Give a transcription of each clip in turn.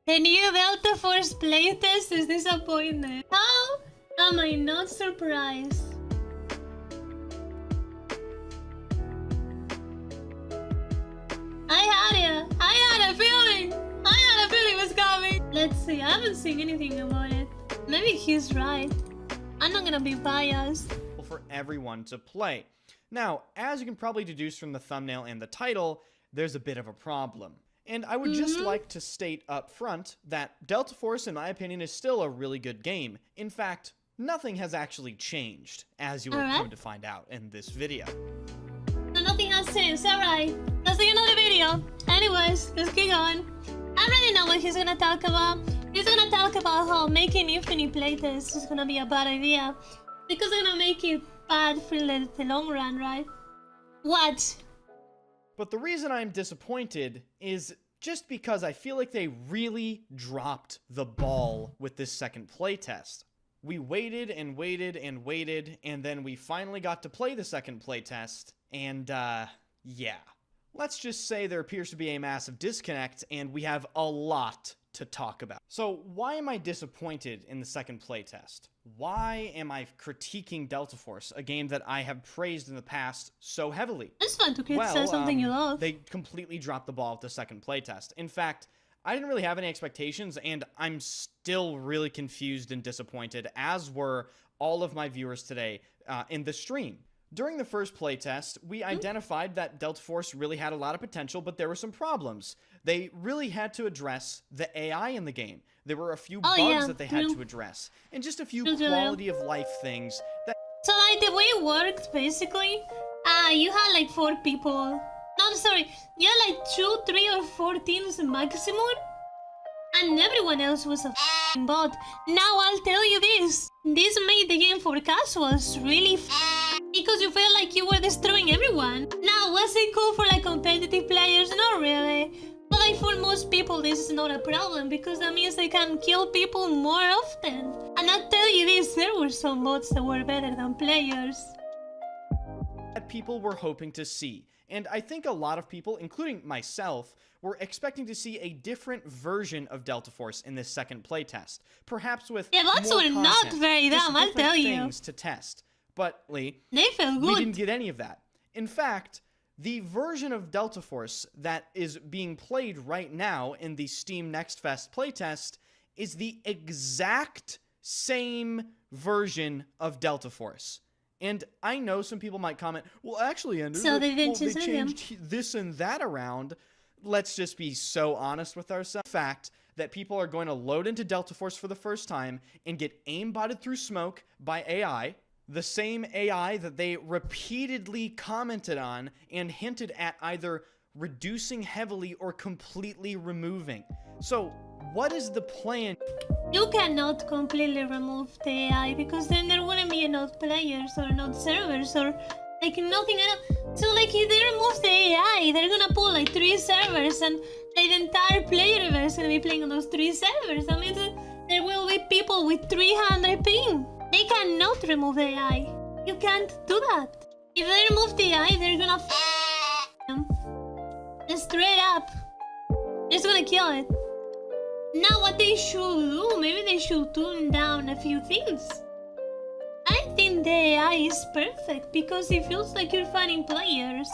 The new Delta Force playtest is disappointing. How am I not surprised? I had a feeling it was coming. Let's see, I haven't seen anything about it. Maybe he's right. I'm not gonna be biased. For everyone to play. Now, as you can probably deduce from the thumbnail and the title, there's a bit of a problem. And I would just like to state up front that Delta Force, in my opinion, is still a really good game. In fact, nothing has actually changed, as you will come to find out in this video. So nothing has changed, alright. Let's do another video. Anyways, let's keep going. I already know what he's gonna talk about. He's gonna talk about how making infinite playtests is gonna be a bad idea. Because it's gonna make it bad for the long run, right? What? But the reason I'm disappointed is just because I feel like they really dropped the ball with this second playtest. We waited and waited and waited, and then we finally got to play the second playtest, and yeah. Let's just say there appears to be a massive disconnect, and we have a lot to talk about. So why am I disappointed in the second playtest? Why am I critiquing Delta Force, a game that I have praised in the past so heavily? It's fun to criticize something you love. They completely dropped the ball with the second playtest. In fact, I didn't really have any expectations, and I'm still really confused and disappointed, as were all of my viewers today in the stream. During the first playtest, we identified that Delta Force really had a lot of potential, but there were some problems. They really had to address the AI in the game. There were a few bugs that they had to address, and just a few quality of life things that... So like the way it worked, basically, you had like 4 people. No, I'm sorry, you had like 2, 3, or 4 teams maximum, and everyone else was a f***ing bot. Now I'll tell you this made the game for casuals really because you felt like you were destroying everyone. Now, was it cool for like competitive players? Not really. But like for most people, this is not a problem because that means they can kill people more often. And I'll tell you this, there were some bots that were better than players. That people were hoping to see. And I think a lot of people, including myself, were expecting to see a different version of Delta Force in this second playtest. Perhaps with bots more were not very dumb, I'll tell you. Things to test. But, Lee, they felt good. We didn't get any of that. In fact, the version of Delta Force that is being played right now in the Steam Next Fest playtest is the exact same version of Delta Force. And I know some people might comment, well, actually, Ender, they changed this and that around. Let's just be so honest with ourselves. The fact that people are going to load into Delta Force for the first time and get aimbotted through smoke by AI, the same AI that they repeatedly commented on and hinted at either reducing heavily or completely removing. So, what is the plan? You cannot completely remove the AI because then there wouldn't be enough players or enough servers or like nothing else. So like if they remove the AI, they're gonna pull like 3 servers and like, the entire player base is gonna be playing on those 3 servers. That means there will be people with 300 ping. They cannot remove the AI. You can't do that. If they remove the AI, they're gonna them. Just straight up. They're just gonna kill it. Now what they should do, maybe they should tune down a few things. I think the AI is perfect because it feels like you're fighting players.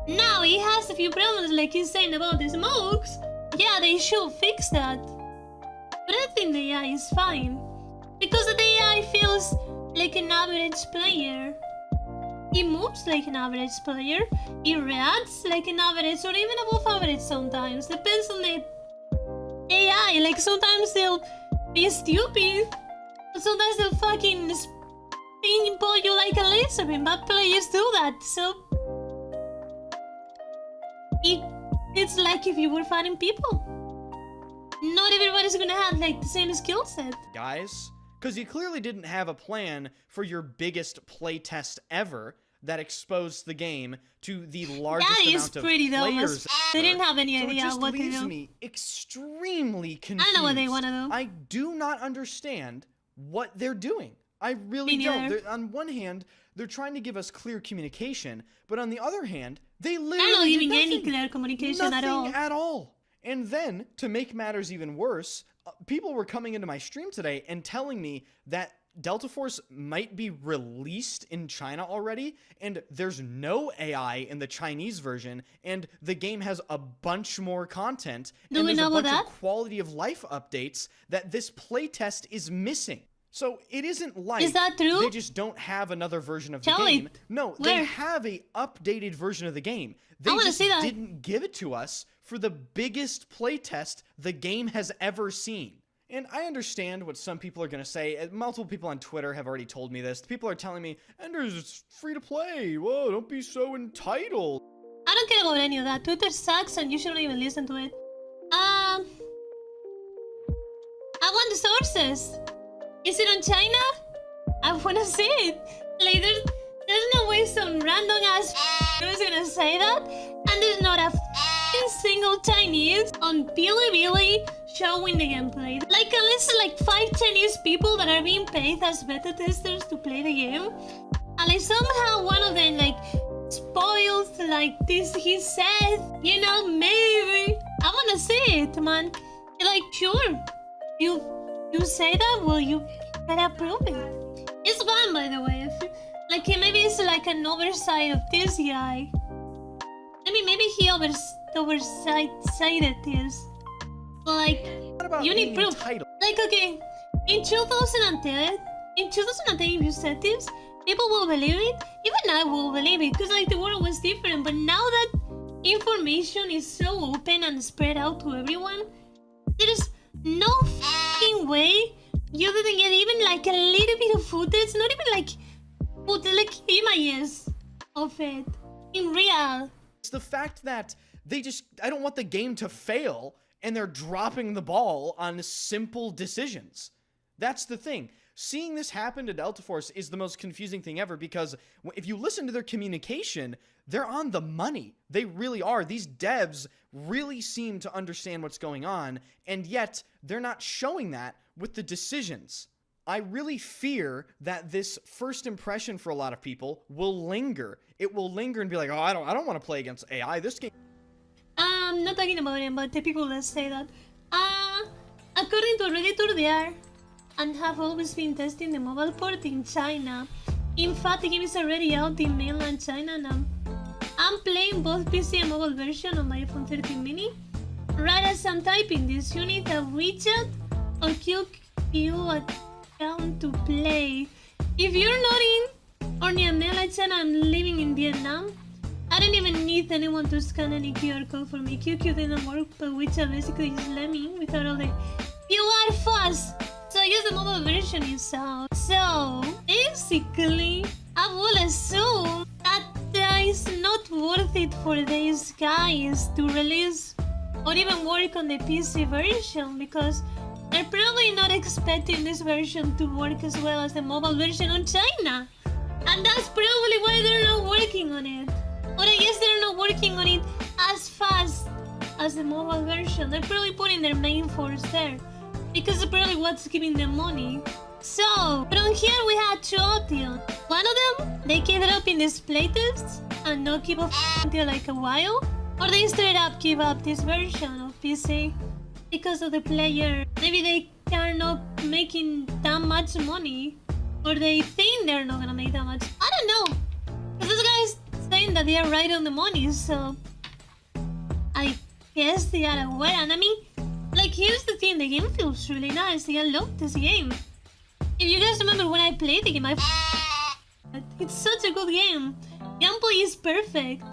Now it has a few problems like he's saying about the smokes. Yeah, they should fix that. But I think the AI is fine. Because the AI feels like an average player. It moves like an average player. It reacts like an average or even above average sometimes. Depends on the AI. Like sometimes they'll be stupid. But sometimes they'll fucking pinball you like a laser beam. Bad players do that. So it's like if you were fighting people. Not everybody's gonna have like the same skill set. Guys, because you clearly didn't have a plan for your biggest playtest ever that exposed the game to the largest amount of players. They didn't have any idea what to do. It just leaves me extremely confused. I don't know what they want to do. I do not understand what they're doing. I really don't. On one hand, they're trying to give us clear communication, but on the other hand, they literally they're not giving any clear communication at all. Nothing at all. And then, to make matters even worse, people were coming into my stream today and telling me that Delta Force might be released in China already, and there's no AI in the Chinese version, and the game has a bunch more content, and there's a bunch of quality of life updates that this playtest is missing. So it isn't like they just don't have another version of the game. No, they have a updated version of the game. They just didn't give it to us for the biggest playtest the game has ever seen. And I understand what some people are going to say. Multiple people on Twitter have already told me this. People are telling me, Enders, it's free to play. Whoa, don't be so entitled. I don't care about any of that. Twitter sucks and you shouldn't even listen to it. I want the sources. Is it on China? I want to see it. Like, there's no way some random ass is going to say that. And there's not a single Chinese on Bilibili showing the gameplay. Like, unless like 5 Chinese people that are being paid as beta testers to play the game, and like somehow one of them like spoils like this he said, you know, maybe I wanna see it, man. Like, sure, you say that, well, you better prove it. It's fun, by the way. Like, maybe it's like an oversight of this guy. I mean, maybe he oversighted this. But like, you need proof. Like, okay, in 2010, if you said this, people will believe it. Even I will believe it, because like the world was different. But now that information is so open and spread out to everyone, there's no fucking way you didn't get even like a little bit of footage, not even like images of it in real. It's the fact that I don't want the game to fail, and they're dropping the ball on simple decisions. That's the thing. Seeing this happen to Delta Force is the most confusing thing ever, because if you listen to their communication, they're on the money. They really are. These devs really seem to understand what's going on, and yet they're not showing that with the decisions. I really fear that this first impression for a lot of people will linger. It will linger and be like, oh, I don't want to play against AI. This game... I'm not talking about it, but the people that say that. According to Redditor, they are and have always been testing the mobile port in China. In fact, the game is already out in mainland China now. I'm playing both PC and mobile version on my iPhone 13 mini. Right as I'm typing this, you need a widget or QQ account to play. If you're not in or near mainland China and living in Vietnam, I don't even need anyone to scan any QR code for me. QQ didn't work, but widget basically just let me in without all the UI fuss. So I guess the mobile version is out. So basically, I will assume that it's not worth it for these guys to release or even work on the PC version, because they're probably not expecting this version to work as well as the mobile version on China. And that's probably why they're not working on it. Or I guess they're not working on it as fast as the mobile version. They're probably putting their main force there, because it's probably what's giving them money. So, from here we had two options. One of them, they keep it up in this playtest and not keep up until like a while. Or they straight up give up this version of PC because of the player. Maybe they are not making that much money, or they think they're not gonna make that much. I don't know. Because this guy's saying that they are right on the money, so I guess they are aware. And I mean, like, here's the thing, the game feels really nice. I love this game. If you guys remember when I played the game, it's such a good game. Gameplay is perfect.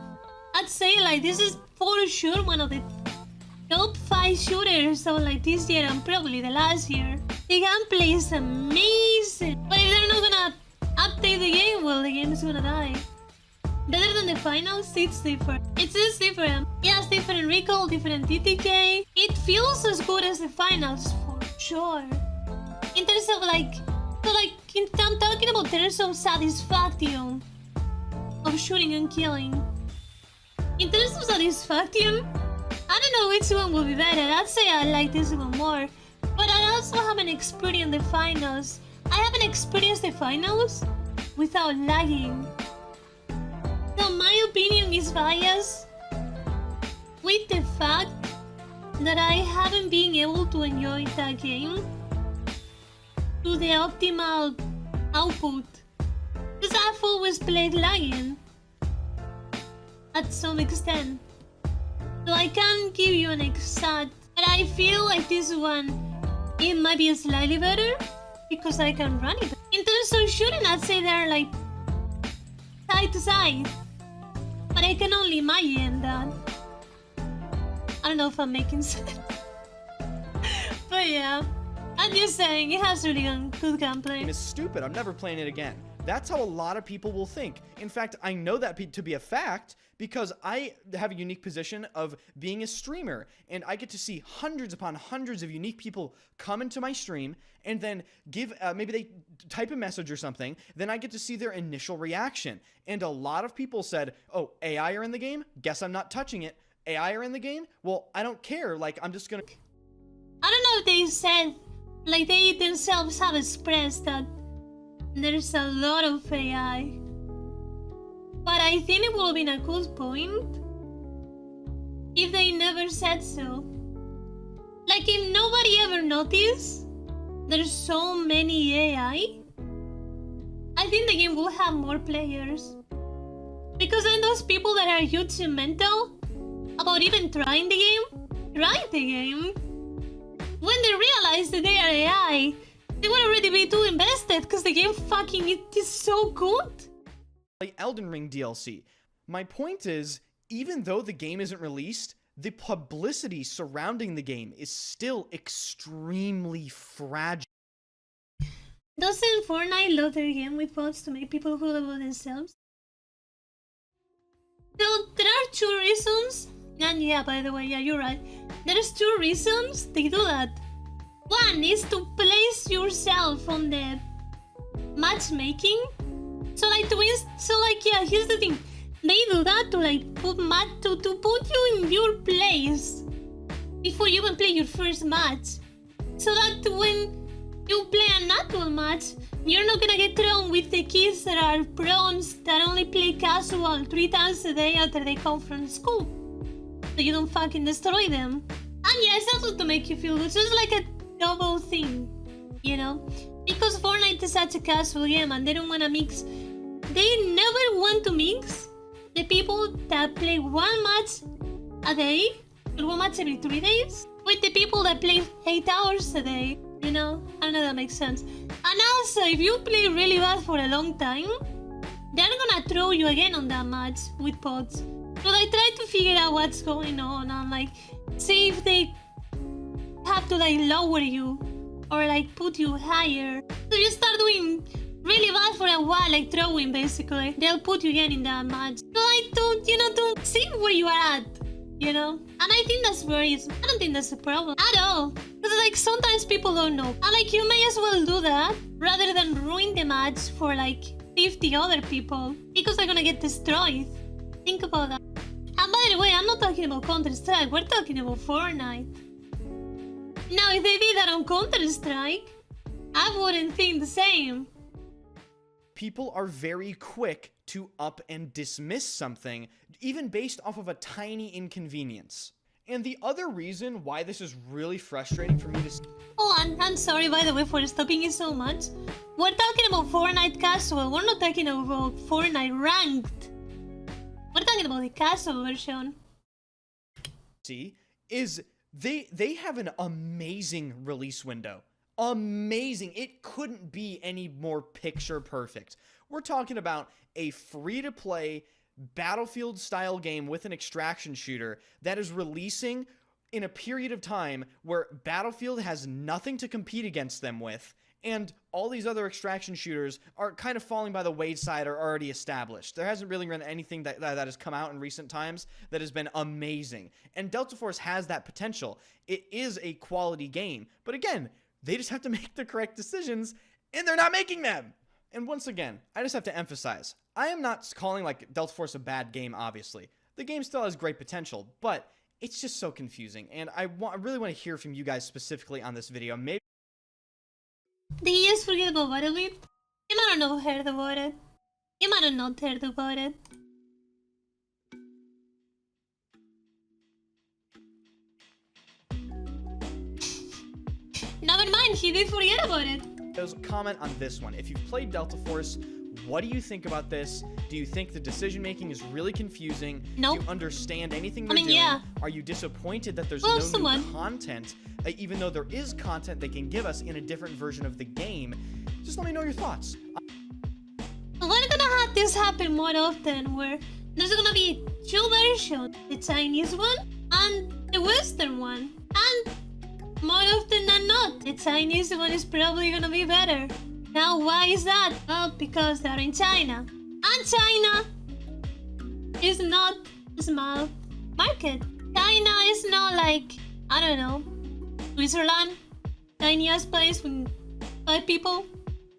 I'd say like this is for sure one of the top 5 shooters of like this year and probably the last year. The gameplay is amazing. But if they're not gonna update the game, well, the game is gonna die. Better than the finals, it's different. It's just different. Yeah, it's different recall, different TTK. It feels as good as the finals for sure. In terms of like, I'm talking about terms of satisfaction of shooting and killing. In terms of satisfaction, I don't know which one will be better. I'd say I like this one more. But I also haven't experienced the finals. I haven't experienced the finals without lagging. So my opinion is biased with the fact that I haven't been able to enjoy that game to the optimal output. Because I've always played lagging at some extent. So I can't give you an exact, but I feel like this one, it might be slightly better because I can run it. In terms of shooting, I'd say they're like side to side, but I can only imagine that. I don't know if I'm making sense. But yeah, I'm just saying it has really good gameplay. It's stupid. I'm never playing it again. That's how a lot of people will think. In fact, I know that to be a fact because I have a unique position of being a streamer, and I get to see hundreds upon hundreds of unique people come into my stream and then give, maybe they type a message or something, then I get to see their initial reaction. And a lot of people said, oh, AI are in the game? Guess I'm not touching it. AI are in the game? Well, I don't care. Like, I'm just gonna... I don't know if they said, like they themselves have expressed that there's a lot of AI. But I think it would have been a good point if they never said so. Like if nobody ever noticed there's so many AI, I think the game will have more players. Because then those people that are huge and mental about even trying the game, when they realize that they are AI, they would already be too invested because the game fucking it is so good. Like Elden Ring DLC. My point is, even though the game isn't released, the publicity surrounding the game is still extremely fragile. Doesn't Fortnite load their game with bots to make people feel about themselves? So there are two reasons, and yeah, by the way, yeah, you're right. There's two reasons they do that. One is to place yourself on the matchmaking. So like yeah, here's the thing. They do that to like put you in your place before you even play your first match. So that when you play an actual match, you're not gonna get thrown with the kids that are prawns that only play casual 3 times a day after they come from school. So you don't fucking destroy them. And yeah, it's also to make you feel good. So it's like a double thing, you know? Because Fortnite is such a casual game and they don't wanna mix. They never want to mix the people that play one match a day, or one match every 3 days, with the people that play 8 hours a day. You know? I don't know if that makes sense. And also, if you play really bad for a long time, they're gonna throw you again on that match with bots. So they try to figure out what's going on and like see if they have to like lower you or like put you higher. So you start doing really bad for a while, like throwing basically. They'll put you again in that match. So like to see where you are at, you know? And I think that's I don't think that's a problem at all. Because like sometimes people don't know. And like you may as well do that rather than ruin the match for like 50 other people. Because they're gonna get destroyed. Think about that. And by the way, I'm not talking about Counter-Strike, we're talking about Fortnite. Now if they did that on Counter-Strike, I wouldn't think the same. People are very quick to up and dismiss something, even based off of a tiny inconvenience. And the other reason why this is really frustrating for me to see... Oh, and I'm sorry by the way for stopping you so much. We're talking about Fortnite casual, we're not talking about Fortnite ranked. We're talking about the casual version. See, is they have an amazing release window. Amazing. It couldn't be any more picture perfect. We're talking about a free-to-play Battlefield-style game with an extraction shooter that is releasing in a period of time where Battlefield has nothing to compete against them with, and all these other extraction shooters are kind of falling by the wayside or already established. There hasn't really been anything that has come out in recent times that has been amazing. And Delta Force has that potential. It is a quality game. But again, they just have to make the correct decisions, and they're not making them. And once again, I just have to emphasize, I am not calling like Delta Force a bad game, obviously. The game still has great potential, but it's just so confusing. And I really want to hear from you guys specifically on this video. Maybe Did you just forget about Battlefield? You might not have heard about it. You might have not heard about it. never mind, he did forget about it. Comment on this one. If you've played Delta Force, what do you think about this? Do you think the decision making is really confusing? Nope. Do you understand anything they're doing? Yeah. Are you disappointed that there's Well, no new content? Even though there is content they can give us in a different version of the game. Just let me know your thoughts. We're gonna have this happen more often, where there's gonna be two versions, the Chinese one and the Western one. And more often than not, the Chinese one is probably gonna be better. Now, why is that? Well, because they're in China. And China is not a small market. China is not like, I don't know, Switzerland, tiniest place with 5 people.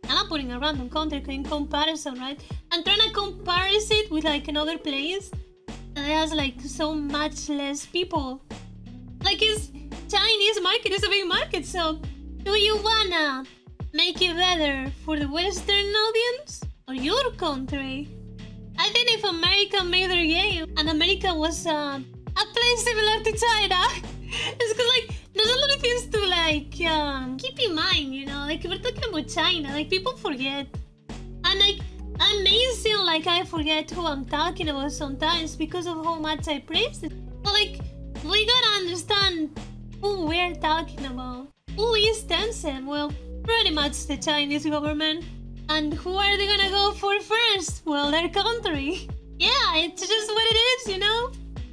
I'm not putting a random country in comparison, right? I'm trying to compare it with like another place that has like so much less people. Like it's Chinese market is a big market, so do you wanna make it better for the Western audience or your country? I think if America made their game and America was a place similar to China, it's because like there's a lot of things to like keep in mind, you know. Like we're talking about China, like people forget, and like I may seem like I forget who I'm talking about sometimes because of how much I praise it. But like we gotta understand who we're talking about. Who is Tencent? Well, pretty much the Chinese government. And who are they gonna go for first? Well, their country. Yeah, it's just what it is, you know?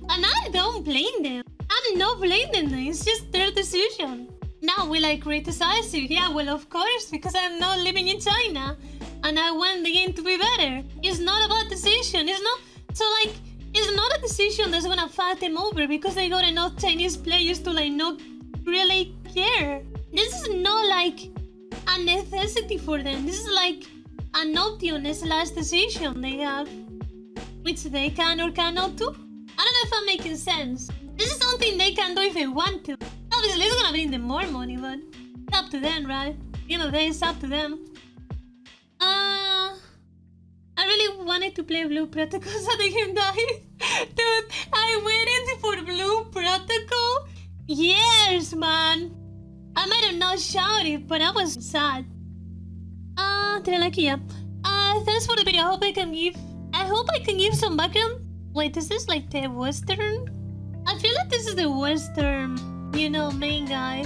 And I don't blame them. I'm not blaming them, it's just their decision. Now, will I criticize it? Yeah, well, of course, because I'm not living in China. And I want the game to be better. It's not about decision, it's not... So, like, it's not a decision that's gonna fuck them over because they got enough Chinese players to, like, not really care. This is not, like, a necessity for them. This is like an option slash decision they have, which they can or cannot do. I don't know if I'm making sense. This is something they can do if they want to. Obviously, it's gonna bring them more money, but it's up to them, right? You know, it's up to them. I really wanted to play Blue Protocol so the game died. Dude, I waited for Blue Protocol years, man. I might have not shouted, but I was sad. Thanks for the video. I hope I can give some background. Wait, is this like the Western? I feel like this is the Western, you know, main guy.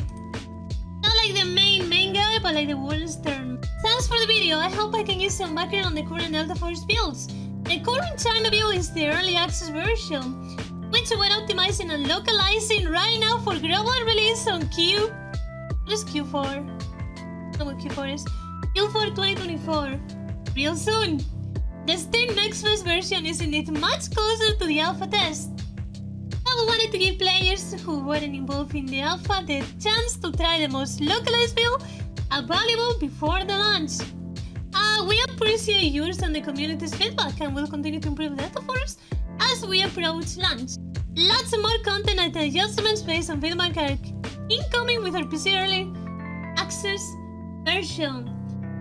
Not like the main guy, but like the Western. Thanks for the video. I hope I can give some background on the current Delta Force builds. The current China build is the early access version, which we're optimizing and localizing right now for global release on Q. What is Q4? I don't know what Q4 is. Q4 2024. Real soon. The Steam Next Fest version is indeed much closer to the alpha test. But we wanted to give players who weren't involved in the alpha the chance to try the most localized build available before the launch. We appreciate yours and the community's feedback and will continue to improve Delta Force as we approach launch. Lots more content and adjustments based on feedback are incoming with our PC early access version.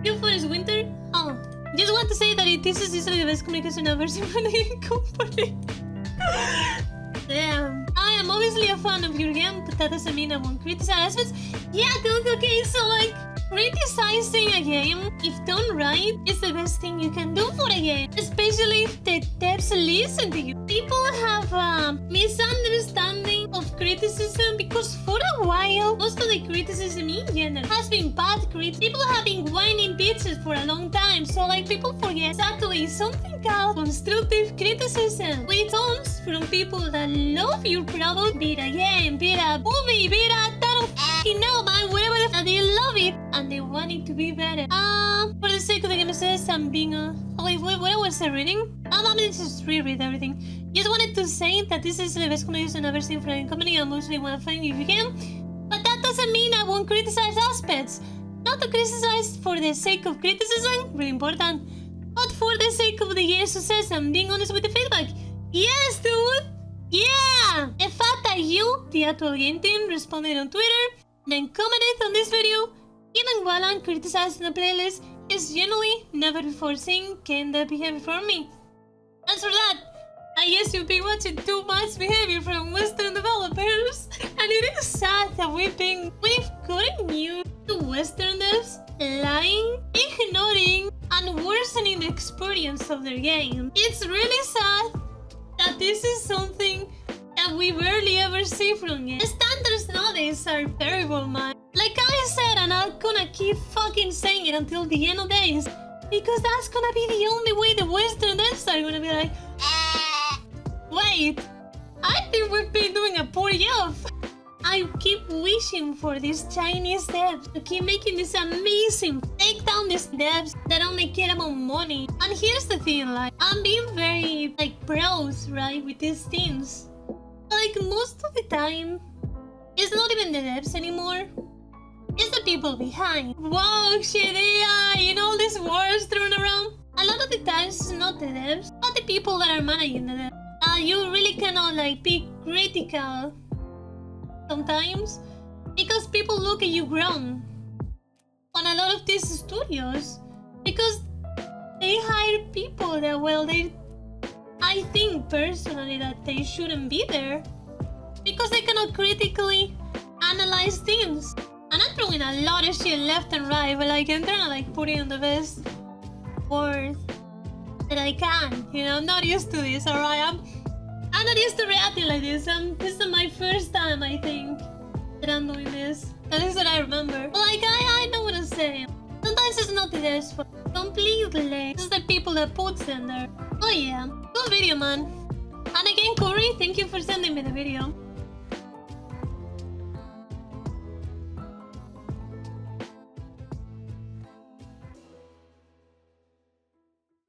Q4 is winter? Oh, just want to say that this is easily the best communication ever seen from the company. Damn. I am obviously a fan of your game, but that doesn't mean I won't criticize aspects. Yeah, dude, okay, so like, criticizing a game, if done right, is the best thing you can do for a game. Especially if the devs listen to you. People have a misunderstanding of criticism because for a while, most of the criticism in general has been bad criticism. People have been whining bitches for a long time, so like people forget exactly something called constructive criticism, which comes from people that love your product, be it a game, be it a movie, be it a ton of fucking know, man, whatever the fuck, they love it and they want it to be better. For the sake of the game says I'm being wait, what was I reading? I'm gonna just reread everything. Just wanted to say that this is the best communication I've ever seen from a company. I mostly want to find if you can. But that doesn't mean I won't criticize aspects. Not to criticize for the sake of criticism, really important, but for the sake of the game's success and being honest with the feedback. Yes, dude! Yeah! The fact that you, the actual game team, responded on Twitter, then commented on this video, even while I'm criticizing the playlist, is genuinely never before seen game that behavior from me. As for that, I guess you've been watching too much behavior from Western developers, and it is sad that we've gotten new Western devs lying, ignoring, and worsening the experience of their game. It's really sad that this is something that we barely ever see from it. The standards nowadays are terrible, man. Like I said, and I'm gonna keep fucking saying it until the end of days, because that's gonna be the only way the Western devs are gonna be like, wait, I think we've been doing a poor job. I keep wishing for these Chinese devs to keep making this amazing, take down these devs that only care about money. And here's the thing, like, I'm being very, like, pros, right, with these things. Like, most of the time, it's not even the devs anymore. It's the people behind. Wow, shit, AI, you know, these wars thrown around. A lot of the times, it's not the devs, but the people that are managing the devs. You really cannot, like, be critical sometimes, because people look at you grown on a lot of these studios, because they hire people that, well, I think personally that they shouldn't be there, because they cannot critically analyze things. And I'm throwing a lot of shit left and right, but like, I'm trying to, like, put it in the best words that I can. You know, I'm not used to this, alright? I'm not used to reacting like this. This is my first time, I think, that I'm doing this. At least that I remember. But like, I know what I'm saying. Sometimes it's not the devs' fault. Completely. It's the people that puts them there. Oh yeah. Good video, man. And again, Corey, thank you for sending me the video.